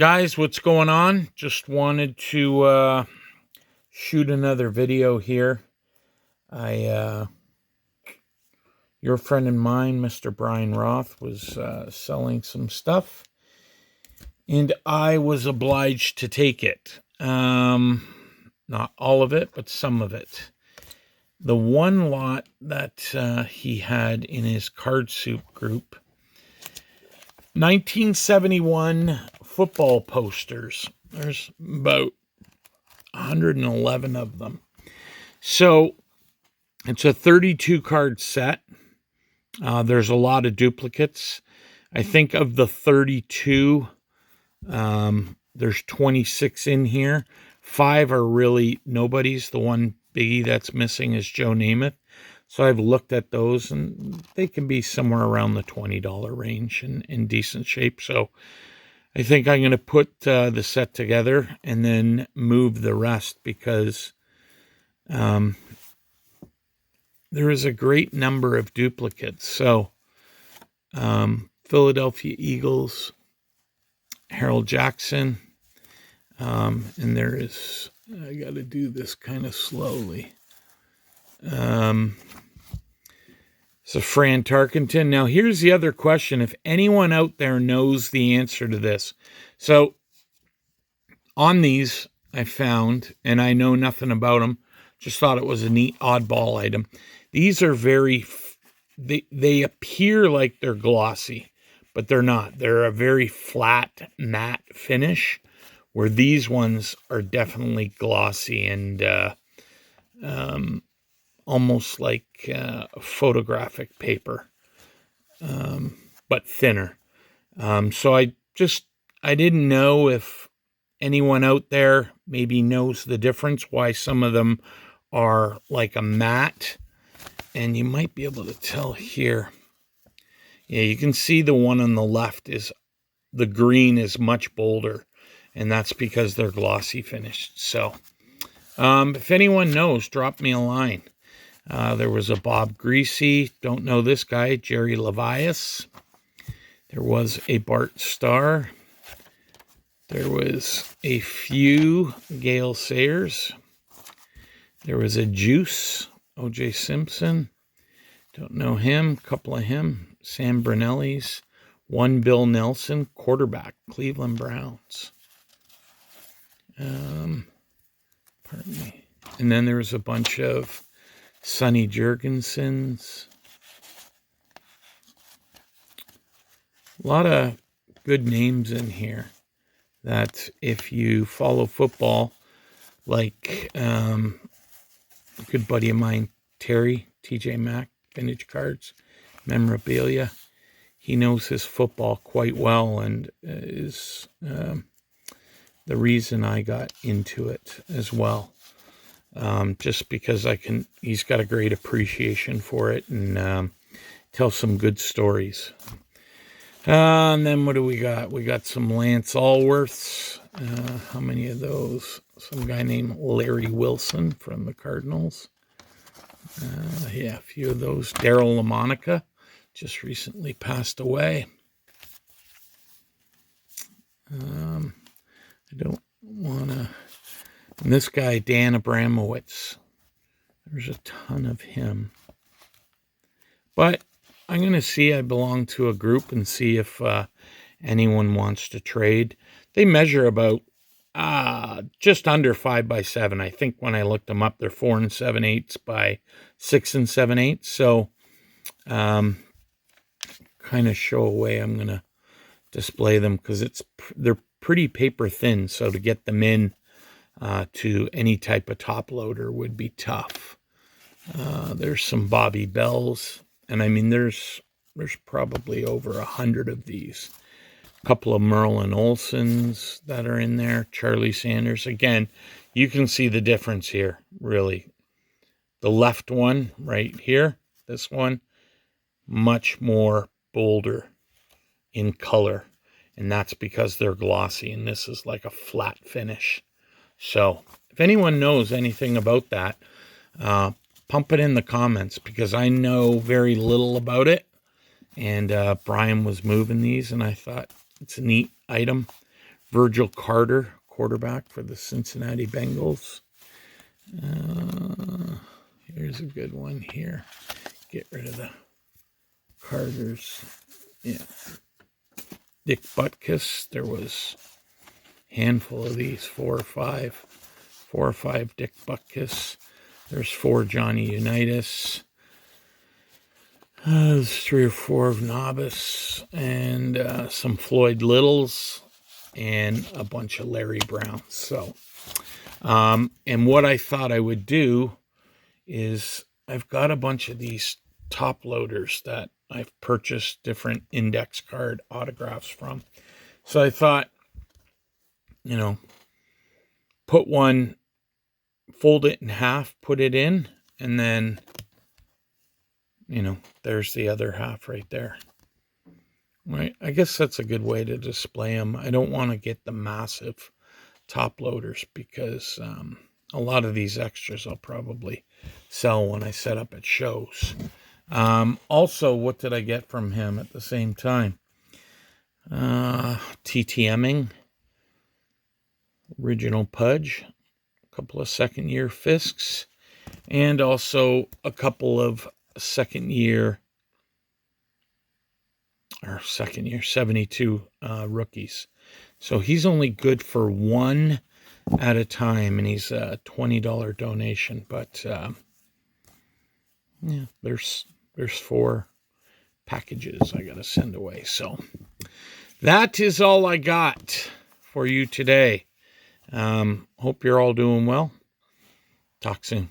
Guys, what's going on? Just wanted to shoot another video here. Your friend and mine, Mr. Brian Roth, was selling some stuff, and I was obliged to take it. Not all of it, but some of it. The one lot that he had in his Card Soup group, 1971 football posters. There's about 111 of them. So it's a 32 card set. There's a lot of duplicates. I think of the 32, there's 26 in here. 5 are really nobody's. The one biggie that's missing is Joe Namath. So I've looked at those, and they can be somewhere around the $20 range and in decent shape. So I think I'm going to put the set together and then move the rest, because there is a great number of duplicates. So Philadelphia Eagles, Harold Jackson, and there is, I got to do this kind of slowly. So Fran Tarkenton. Now, here's the other question. If anyone out there knows the answer to this. So on these, I found, and I know nothing about them, just thought it was a neat oddball item. These are they appear like they're glossy, but they're not. They're a very flat, matte finish, where these ones are definitely glossy and almost like photographic paper, but thinner. So I didn't know if anyone out there maybe knows the difference, why some of them are like a matte. And you might be able to tell here. Yeah, you can see the one on the left is, the green is much bolder, and that's because they're glossy finished. So if anyone knows, drop me a line. There was a Bob Greasy, don't know this guy, Jerry Levias. There was a Bart Starr. There was a few Gale Sayers. There was a Juice, O.J. Simpson. Don't know him, couple of him. Sam Brunelli's. One Bill Nelson, quarterback, Cleveland Browns. Pardon me. And then there was a bunch of Sonny Jurgensen's. A lot of good names in here that if you follow football, like a good buddy of mine, Terry, TJ Mack, Vintage Cards, Memorabilia, he knows his football quite well, and is the reason I got into it as well. Just because he's got a great appreciation for it, and tells some good stories. And then what do we got? We got some Lance Allworths. How many of those? Some guy named Larry Wilson from the Cardinals. Yeah, a few of those. Daryl LaMonica just recently passed away. I don't want to... And this guy, Dan Abramowitz, there's a ton of him. But I'm going to see, I belong to a group, and see if anyone wants to trade. They measure about just under 5 by 7. I think when I looked them up, they're 4 7/8 by 6 7/8. So kind of show away. I'm going to display them because they're pretty paper thin. So to get them in to any type of top loader would be tough. There's some Bobby Bells, and I mean there's probably over 100 of these. A couple of Merlin Olsons that are in there. Charlie Sanders. Again, you can see the difference here, really. The left one right here, this one, much more bolder in color, and that's because they're glossy, and this is like a flat finish. So if anyone knows anything about that, pump it in the comments, because I know very little about it. And Brian was moving these, and I thought it's a neat item. Virgil Carter, quarterback for the Cincinnati Bengals. Here's a good one here. Get rid of the Carters. Yeah. Dick Butkus. There was a handful of these, 4 or 5 Dick Butkus. There's 4 Johnny Unitas. There's 3 or 4 of Nobis, and some Floyd Littles, and a bunch of Larry Browns. So, and what I thought I would do is I've got a bunch of these top loaders that I've purchased different index card autographs from. So I thought, put one, fold it in half, put it in, and then, there's the other half right there. Right? I guess that's a good way to display them. I don't want to get the massive top loaders because a lot of these extras I'll probably sell when I set up at shows. Also, what did I get from him at the same time? TTMing, original Pudge, a couple of second-year Fisks, and also a couple of second-year 72 rookies. So he's only good for one at a time, and he's a $20 donation. But yeah, there's 4 packages I got to send away. So that is all I got for you today. Hope you're all doing well. Talk soon.